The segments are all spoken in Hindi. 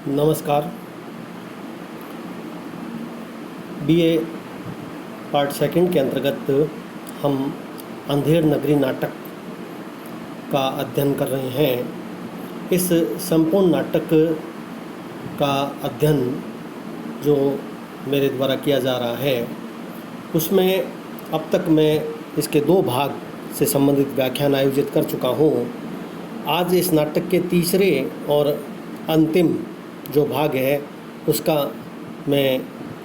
नमस्कार। बीए पार्ट सेकंड के अंतर्गत हम अंधेर नगरी नाटक का अध्ययन कर रहे हैं। इस संपूर्ण नाटक का अध्ययन जो मेरे द्वारा किया जा रहा है उसमें अब तक मैं इसके 2 भाग से संबंधित व्याख्यान आयोजित कर चुका हूँ। आज इस नाटक के तीसरे और अंतिम जो भाग है उसका मैं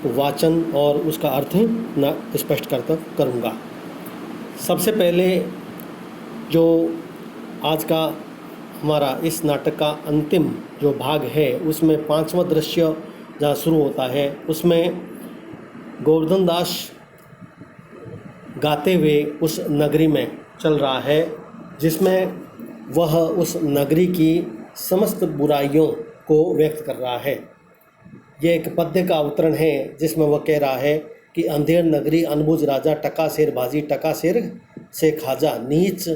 वाचन और उसका अर्थ स्पष्ट करूँगा। सबसे पहले जो आज का हमारा इस नाटक का अंतिम जो भाग है उसमें 5वां दृश्य जहाँ शुरू होता है उसमें गोवर्धन दास गाते हुए उस नगरी में चल रहा है जिसमें वह उस नगरी की समस्त बुराइयों को व्यक्त कर रहा है। यह एक पद्य का अवतरण है जिसमें वह कह रहा है कि अंधेर नगरी अनबुझ राजा, टका शेर भाजी टका शेर से खाजा, नीच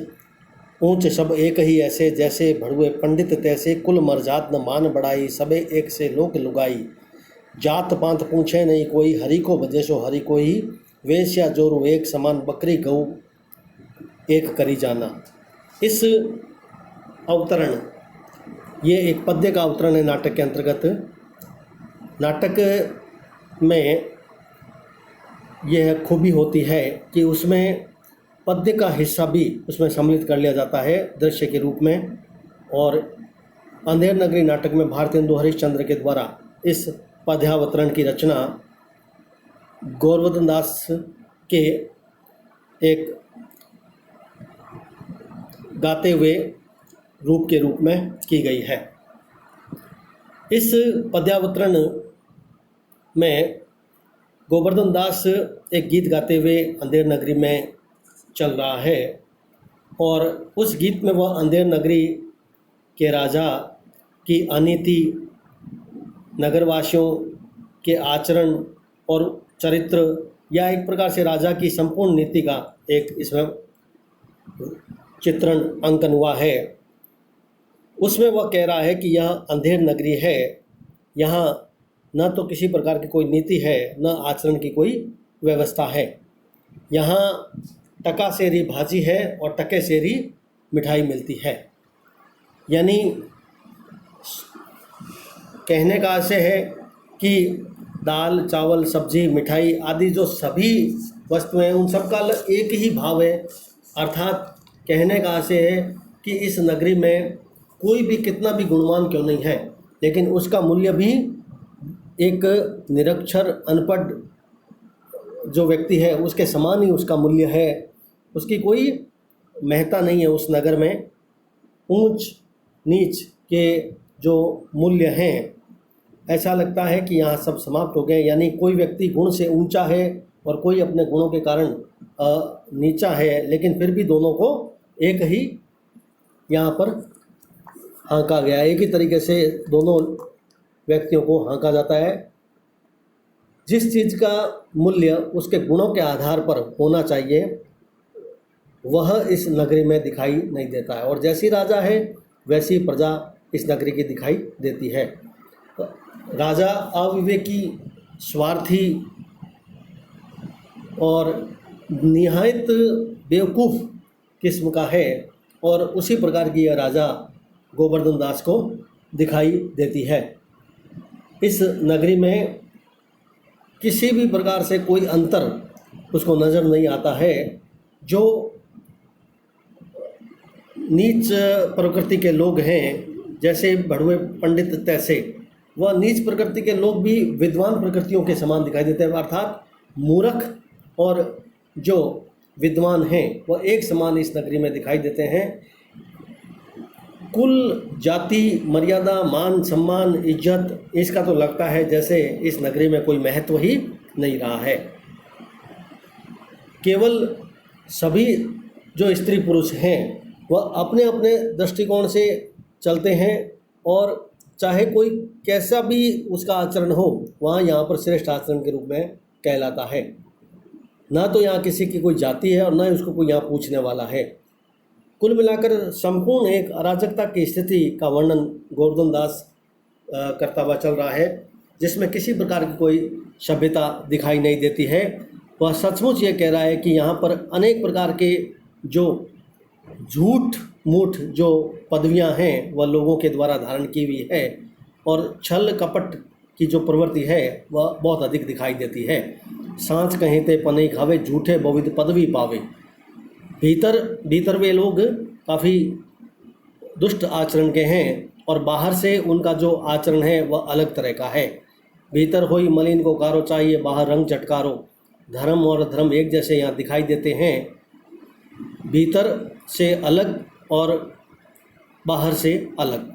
ऊंच सब एक ही ऐसे, जैसे भड़ुए पंडित तैसे, कुल मरजात न मान बढ़ाई, सबे एक से लोक लुगाई, जात पांत पूछे नहीं कोई, हरि को भजे सो हरि कोई, वेश या जोरू एक समान, बकरी गऊ एक करी जाना। इस अवतरण ये एक पद्य का अवतरण है नाटक के अंतर्गत। नाटक में यह खूबी होती है कि उसमें पद्य का हिस्सा भी उसमें सम्मिलित कर लिया जाता है दृश्य के रूप में। और अंधेर नगरी नाटक में भारतेंदु हरिश्चंद्र के द्वारा इस पद्यावतरण की रचना गोवर्धन दास के एक गाते हुए रूप के रूप में की गई है। इस पद्यावतरण में गोवर्धन दास एक गीत गाते हुए अंधेर नगरी में चल रहा है और उस गीत में वह अंधेर नगरी के राजा की अनीति, नगरवासियों के आचरण और चरित्र या एक प्रकार से राजा की संपूर्ण नीति का एक इसमें चित्रण अंकन हुआ है। उसमें वह कह रहा है कि यह अंधेर नगरी है, यहाँ न तो किसी प्रकार की कोई नीति है न आचरण की कोई व्यवस्था है। यहाँ टका सेरी भाजी है और टके सेरी मिठाई मिलती है। यानी कहने का आशय है कि दाल चावल सब्जी मिठाई आदि जो सभी वस्तुएं हैं उन सब का एक ही भाव है। अर्थात कहने का आशय है कि इस नगरी में कोई भी कितना भी गुणवान क्यों नहीं है लेकिन उसका मूल्य भी एक निरक्षर अनपढ़ जो व्यक्ति है उसके समान ही उसका मूल्य है। उसकी कोई महत्ता नहीं है उस नगर में। ऊंच नीच के जो मूल्य हैं ऐसा लगता है कि यहाँ सब समाप्त हो गए। यानी कोई व्यक्ति गुण से ऊंचा है और कोई अपने गुणों के कारण नीचा है, लेकिन फिर भी दोनों को एक ही यहाँ पर हाँका गया। एक ही तरीके से दोनों व्यक्तियों को हाँका जाता है। जिस चीज़ का मूल्य उसके गुणों के आधार पर होना चाहिए वह इस नगरी में दिखाई नहीं देता है और जैसी राजा है वैसी प्रजा इस नगरी की दिखाई देती है। राजा अविवेकी, स्वार्थी और निहायत बेवकूफ़ किस्म का है और उसी प्रकार की यह राजा गोवर्धन दास को दिखाई देती है। इस नगरी में किसी भी प्रकार से कोई अंतर उसको नज़र नहीं आता है। जो नीच प्रकृति के लोग हैं जैसे भड़ुए पंडित तैसे, वह नीच प्रकृति के लोग भी विद्वान प्रकृतियों के समान दिखाई देते हैं। अर्थात मूर्ख और जो विद्वान हैं वह एक समान इस नगरी में दिखाई देते हैं। कुल जाति मर्यादा मान सम्मान इज्जत इसका तो लगता है जैसे इस नगरी में कोई महत्व ही नहीं रहा है। केवल सभी जो स्त्री पुरुष हैं वह अपने अपने दृष्टिकोण से चलते हैं और चाहे कोई कैसा भी उसका आचरण हो वहाँ यहाँ पर श्रेष्ठ आचरण के रूप में कहलाता है। ना तो यहाँ किसी की कोई जाति है और ना ही उसको कोई यहाँ पूछने वाला है। कुल मिलाकर संपूर्ण एक अराजकता की स्थिति का वर्णन गोवर्धन दास करता हुआ चल रहा है, जिसमें किसी प्रकार की कोई सभ्यता दिखाई नहीं देती है। वह सचमुच ये कह रहा है कि यहाँ पर अनेक प्रकार के जो झूठ मूठ जो पदवियाँ हैं वह लोगों के द्वारा धारण की हुई है, और छल कपट की जो प्रवृत्ति है वह बहुत अधिक दिखाई देती है। सांच कहें ते पनई खावे, झूठे बहुविध पदवी पावे। भीतर वे लोग काफ़ी दुष्ट आचरण के हैं, और बाहर से उनका जो आचरण है वह अलग तरह का है। भीतर होई मलिन को कारो चाहिए, बाहर रंग चटकारो। धर्म और धर्म एक जैसे यहाँ दिखाई देते हैं, भीतर से अलग और बाहर से अलग।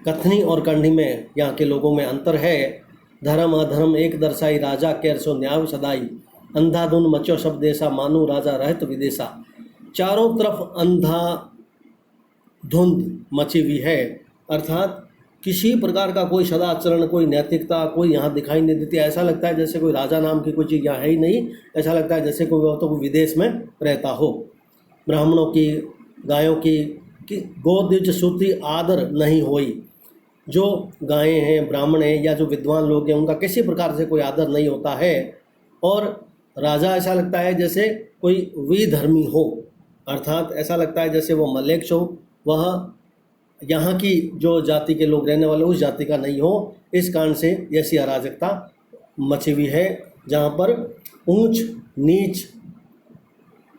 कथनी और करनी में यहाँ के लोगों में अंतर है। धर्म अधर्म एक दर्शाई, राजा केर सो न्याय सदाई। अंधाधुन मचो सब देशा, मानू राजा रहत विदेशा। चारों तरफ अंधा धुंध मची हुई है, अर्थात किसी प्रकार का कोई सदाचरण, कोई नैतिकता कोई यहाँ दिखाई नहीं देती। ऐसा लगता है जैसे कोई राजा नाम की कोई चीज़ यहाँ है ही नहीं। ऐसा लगता है जैसे कोई तो कोई विदेश में रहता हो। ब्राह्मणों की, गायों की गोद्विज सूत्री आदर नहीं होई। जो गायें हैं, ब्राह्मण हैं या जो विद्वान लोग हैं, उनका किसी प्रकार से कोई आदर नहीं होता है। और राजा ऐसा लगता है जैसे कोई विधर्मी हो, अर्थात ऐसा लगता है जैसे वो मलेच्छ हो, वह यहाँ की जो जाति के लोग रहने वाले उस जाति का नहीं हो। इस कारण से ऐसी अराजकता मची हुई है, जहाँ पर ऊंच नीच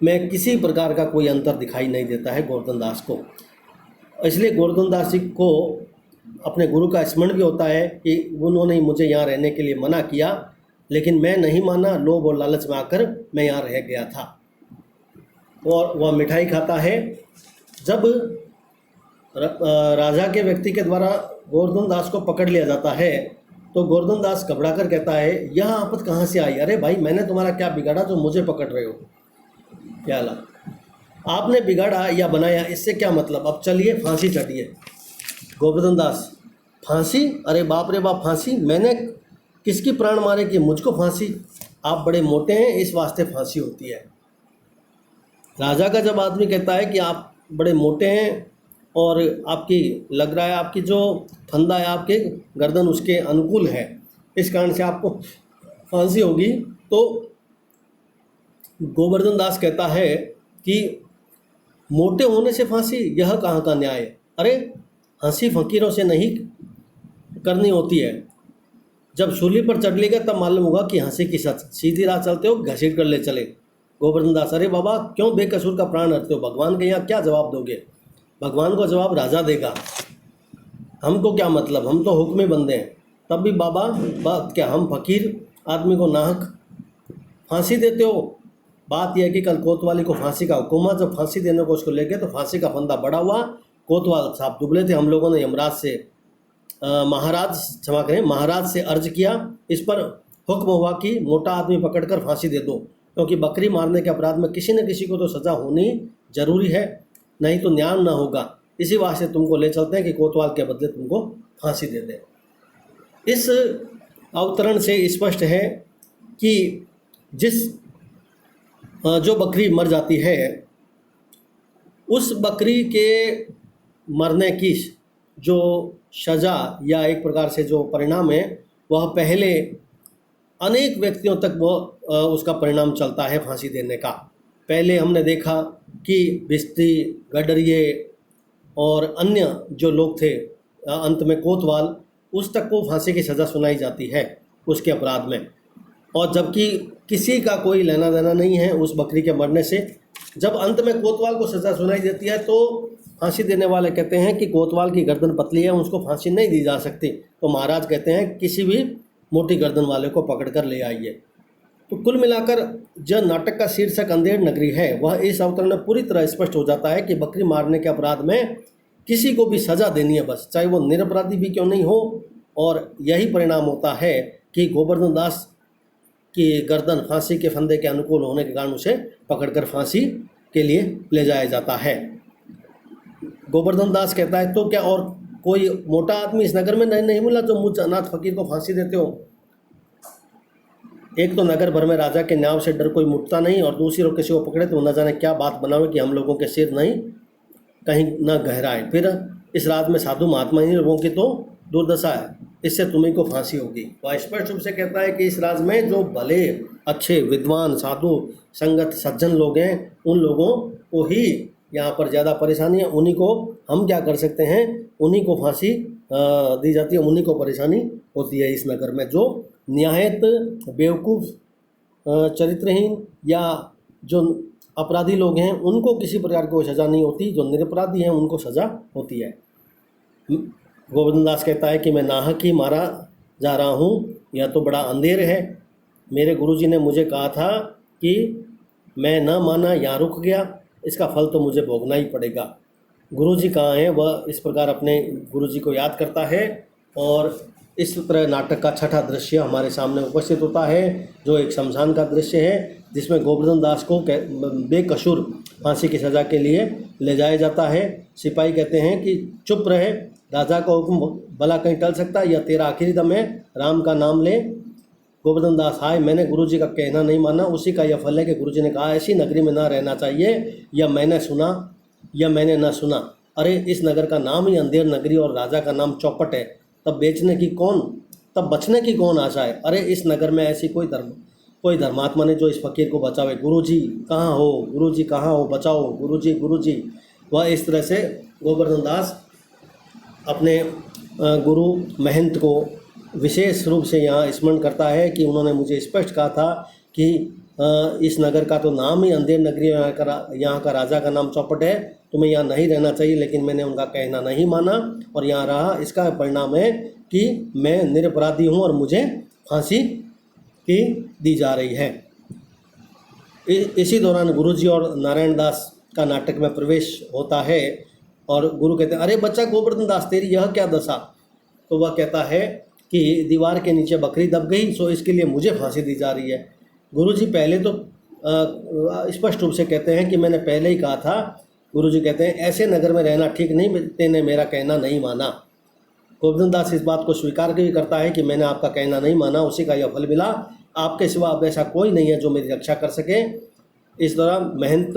में किसी प्रकार का कोई अंतर दिखाई नहीं देता है गोवर्धन दास को। इसलिए गोवर्धन दास जी को अपने गुरु का स्मरण भी होता है कि उन्होंने मुझे यहाँ रहने के लिए मना किया, लेकिन मैं नहीं माना। लोभ और लालच में आकर मैं यहाँ रह गया था। और वह मिठाई खाता है। जब राजा के व्यक्ति के द्वारा गोवर्धन दास को पकड़ लिया जाता है, तो गोवर्धन दास घबरा कर कहता है, यह आफत कहाँ से आई? अरे भाई, मैंने तुम्हारा क्या बिगाड़ा जो मुझे पकड़ रहे हो? क्या ला आपने बिगाड़ा या बनाया, इससे क्या मतलब? अब चलिए फांसी चढ़िए। गोवर्धन दास, फांसी? अरे बाप रे बाप, फांसी? मैंने किसकी प्राण मारे कि मुझको फांसी? आप बड़े मोटे हैं, इस वास्ते फांसी होती है। राजा का जब आदमी कहता है कि आप बड़े मोटे हैं और आपकी लग रहा है आपकी जो फंदा है आपके गर्दन उसके अनुकूल है, इस कारण से आपको फांसी होगी, तो गोवर्धन दास कहता है कि मोटे होने से फांसी, यह कहाँ का न्याय है? अरे हंसी फकीरों से नहीं करनी होती है। जब सूली पर चढ़ लेगा तब मालूम होगा कि हंसी की सच। सीधी राह चलते हो, घसीट कर ले चले। गोवर्धन दास, अरे बाबा, क्यों बेकसूर का प्राण हरते हो? भगवान के यहाँ क्या जवाब दोगे? भगवान को जवाब राजा देगा, हमको क्या मतलब? हम तो हुक्मे बंदे हैं। तब भी बाबा बात क्या, हम फकीर आदमी को नाहक फांसी देते हो? बात यह है कि कल कोतवाली को फांसी का हुक्म हुआ। जब फांसी देने को उसको ले गए तो फांसी का फंदा बड़ा हुआ। कोतवाल साहब दुबले थे। हम लोगों ने यमराज से महाराज से अर्ज किया। इस पर हुक्म हुआ कि मोटा आदमी पकड़कर फांसी दे दो, क्योंकि बकरी मारने के अपराध में किसी न किसी को तो सज़ा होनी जरूरी है, नहीं तो न्याय न होगा। इसी वास्ते तुमको ले चलते हैं कि कोतवाल के बदले तुमको फांसी दे दें। इस अवतरण से स्पष्ट है कि जो बकरी मर जाती है, उस बकरी के मरने की जो सज़ा या एक प्रकार से जो परिणाम है, वह पहले अनेक व्यक्तियों तक वो उसका परिणाम चलता है फांसी देने का। पहले हमने देखा कि भिस्ती, गडरिये और अन्य जो लोग थे, अंत में कोतवाल, उस तक को फांसी की सज़ा सुनाई जाती है उसके अपराध में। और जबकि किसी का कोई लेना देना नहीं है उस बकरी के मरने से। जब अंत में कोतवाल को सज़ा सुनाई देती है तो फांसी देने वाले कहते हैं कि कोतवाल की गर्दन पतली है, उसको फांसी नहीं दी जा सकती। तो महाराज कहते हैं किसी भी मोटी गर्दन वाले को पकड़ कर ले आइए। तो कुल मिलाकर जो नाटक का शीर्षक अंधेर नगरी है, वह इस अवतरण में पूरी तरह स्पष्ट हो जाता है कि बकरी मारने के अपराध में किसी को भी सज़ा देनी है बस, चाहे वो निरपराधी भी क्यों नहीं हो। और यही परिणाम होता है कि गोवर्धन दास की गर्दन फांसी के फंदे के अनुकूल होने के कारण उसे पकड़कर फांसी के लिए ले जाया जाता है। गोवर्धन दास कहता है, तो क्या और कोई मोटा आदमी इस नगर में नहीं मिला जो मुझ अनाथ फकीर को फांसी देते हो? एक तो नगर भर में राजा के न्याय से डर कोई मुटता नहीं, और दूसरी ओर किसी को पकड़े तो न जाने क्या बात बनावे कि हम लोगों के सिर नहीं कहीं न गहराए। फिर इस रात में साधु महात्मा ही लोगों की तो दुर्दशा है। इससे तुम्हीं को फांसी होगी। वह स्पष्ट रूप से कहता है कि इस राज में जो भले अच्छे विद्वान साधु संगत सज्जन लोग हैं उन लोगों को ही यहाँ पर ज़्यादा परेशानी है, उन्हीं को हम क्या कर सकते हैं, उन्हीं को फांसी दी जाती है, उन्हीं को परेशानी होती है इस नगर में। जो निहायत बेवकूफ़ चरित्रहीन या जो अपराधी लोग हैं उनको किसी प्रकार की कोई सज़ा नहीं होती, जो निरपराधी हैं उनको सज़ा होती है। गोवर्धन दास कहता है कि मैं नाहक ही मारा जा रहा हूँ, यह तो बड़ा अंधेर है। मेरे गुरुजी ने मुझे कहा था कि मैं न माना, यहाँ रुक गया, इसका फल तो मुझे भोगना ही पड़ेगा। गुरुजी कहाँ हैं, वह इस प्रकार अपने गुरुजी को याद करता है और इस तरह नाटक का छठा दृश्य हमारे सामने उपस्थित होता है, जो एक शमशान का दृश्य है, जिसमें गोवर्धन दास को बेकसूर फांसी की सज़ा के लिए ले जाया जाता है। सिपाही कहते हैं कि चुप रहे, राजा का हुक्म भला कहीं टल सकता है, यह तेरा आखिरी दम है, राम का नाम ले। गोवर्धन दास हाय, मैंने गुरुजी का कहना नहीं माना, उसी का यह फल है कि गुरुजी ने कहा ऐसी नगरी में ना रहना चाहिए, या मैंने सुना या मैंने न सुना। अरे इस नगर का नाम ही अंधेर नगरी और राजा का नाम चौपट है, तब बचने की कौन आशा है। अरे इस नगर में ऐसी कोई धर्मात्मा ने जो इस फकीर को बचावे। गुरुजी कहाँ हो, गुरुजी कहाँ हो, बचाओ गुरुजी गुरुजी। वह इस तरह से गोवर्धन दास अपने गुरु महंत को विशेष रूप से यहाँ स्मरण करता है कि उन्होंने मुझे स्पष्ट कहा था कि इस नगर का तो नाम ही अंधेर नगरी है, यहाँ का राजा का नाम चौपट है, तुम्हें यहाँ नहीं रहना चाहिए, लेकिन मैंने उनका कहना नहीं माना और यहाँ रहा। इसका परिणाम है कि मैं निरपराधी हूँ और मुझे फांसी की दी जा रही है। इसी दौरान गुरुजी और नारायण दास का नाटक में प्रवेश होता है और गुरु कहते हैं अरे बच्चा गोवर्धन दास, तेरी यह क्या दशा। तो वह कहता है कि दीवार के नीचे बकरी दब गई, सो इसके लिए मुझे फांसी दी जा रही है। गुरुजी पहले तो स्पष्ट रूप से कहते हैं कि मैंने पहले ही कहा था। गुरुजी कहते हैं ऐसे नगर में रहना ठीक नहीं, तेने मेरा कहना नहीं माना। गोवर्धन दास इस बात को स्वीकार भी करता है कि मैंने आपका कहना नहीं माना, उसी का यह फल मिला। आपके सिवा अब ऐसा कोई नहीं है जो मेरी रक्षा कर सके। इस दौरान महंत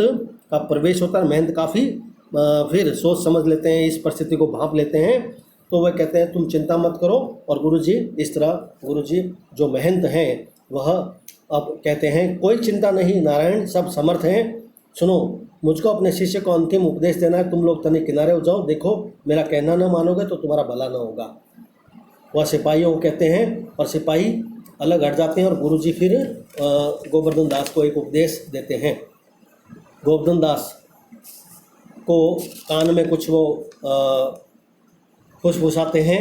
का प्रवेश होता है। महंत काफ़ी फिर सोच समझ लेते हैं, इस परिस्थिति को भांप लेते हैं। तो वह कहते हैं तुम चिंता मत करो। और गुरुजी इस तरह गुरुजी जो महंत हैं वह अब कहते हैं कोई चिंता नहीं नारायण, सब समर्थ हैं। सुनो, मुझको अपने शिष्य को अंतिम उपदेश देना है, तुम लोग तनिक किनारे हो जाओ, देखो मेरा कहना न मानोगे तो तुम्हारा भला न होगा। वह सिपाहियों को कहते हैं और सिपाही अलग हट जाते हैं और गुरुजी फिर गोवर्धन दास को एक उपदेश देते हैं। गोवर्धन दास को कान में कुछ वो फुसफुसाते हैं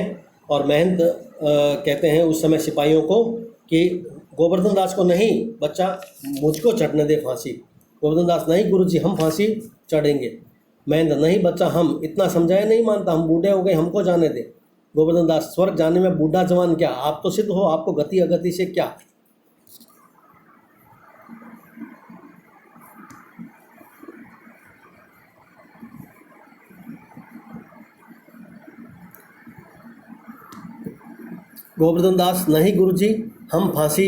और महंत कहते हैं उस समय सिपाहियों को कि गोवर्धन दास को नहीं बच्चा, मुझको चढ़ने दे फांसी। गोवर्धन दास नहीं गुरुजी, हम फांसी चढ़ेंगे। महंत नहीं बच्चा, हम इतना समझाया नहीं मानता, हम बूढ़े हो गए, हमको जाने दे। गोवर्धन दास स्वर्ग जाने में बूढ़ा जवान क्या, आप तो सिद्ध हो, आपको गति अगति से क्या। गोवर्धन दास नहीं गुरुजी, हम फांसी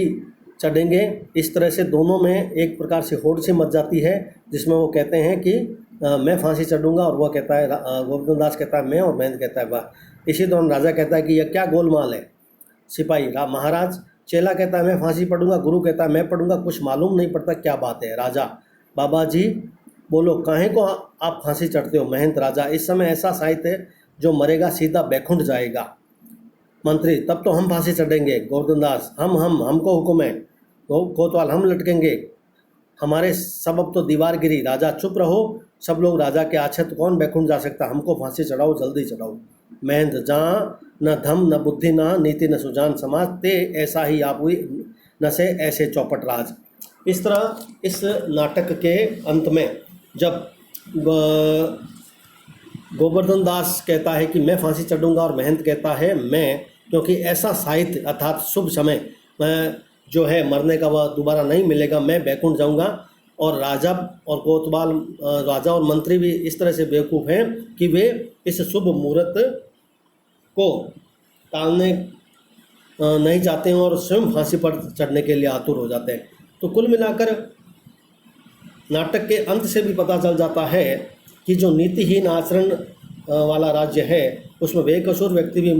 चढ़ेंगे। इस तरह से दोनों में एक प्रकार से होड़ से मच जाती है, जिसमें वो कहते हैं कि मैं फांसी चढ़ूंगा और वह कहता है, गोवर्धन दास कहता है मैं, और महंत कहता है वाह। इसी दौरान राजा कहता है कि यह क्या गोलमाल है। सिपाही महाराज, चेला कहता है मैं फांसी पढ़ूंगा, गुरु कहता है मैं पढ़ूंगा, कुछ मालूम नहीं पड़ता क्या बात है। राजा बाबा जी बोलो काहे को आप फांसी चढ़ते हो। महंत राजा, इस समय ऐसा साहित्य जो मरेगा सीधा बैकुंठ जाएगा। मंत्री, तब तो हम फांसी चढ़ेंगे। गोवर्धन दास, हमको हुक्म है। कोतवाल, हम लटकेंगे, हमारे सबब तो दीवार गिरी। राजा, चुप रहो, सब लोग राजा के आछत, कौन बैकुंठ जा सकता, हमको फांसी चढ़ाओ, जल्दी चढ़ाओ। महंत, जहाँ न धम न बुद्धि न नीति न सुजान समाज, ते ऐसा ही आप हुई न से ऐसे चौपट राज। इस तरह इस नाटक के अंत में जब गोवर्धन दास कहता है कि मैं फांसी चढ़ूंगा और महंत कहता है मैं, क्योंकि ऐसा साहित्य अर्थात शुभ समय जो है मरने का वह दोबारा नहीं मिलेगा, मैं बैकुंठ जाऊंगा। और राजा और कोतवाल, राजा और मंत्री भी इस तरह से बेवकूफ़ हैं कि वे इस शुभ मुहूर्त को टालने नहीं चाहते हैं और स्वयं फांसी पर चढ़ने के लिए आतुर हो जाते हैं। तो कुल मिलाकर नाटक के अंत से भी पता चल जाता है कि जो नीतिहीन आचरण वाला राज्य है उसमें बेकसूर व्यक्ति भी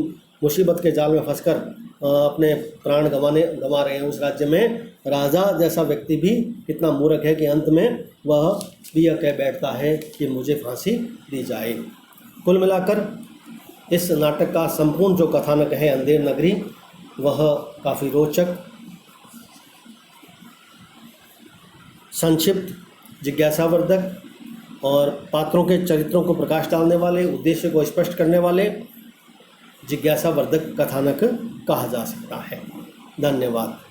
मुसीबत के जाल में फंसकर अपने प्राण गंवा रहे हैं, उस राज्य में राजा जैसा व्यक्ति भी कितना मूर्ख है कि अंत में वह यह कह बैठता है कि मुझे फांसी दी जाए। कुल मिलाकर इस नाटक का संपूर्ण जो कथानक है अंधेर नगरी, वह काफ़ी रोचक, संक्षिप्त, जिज्ञासावर्धक और पात्रों के चरित्रों को प्रकाश डालने वाले, उद्देश्य को स्पष्ट करने वाले जिज्ञासावर्धक कथानक कहा जा सकता है। धन्यवाद।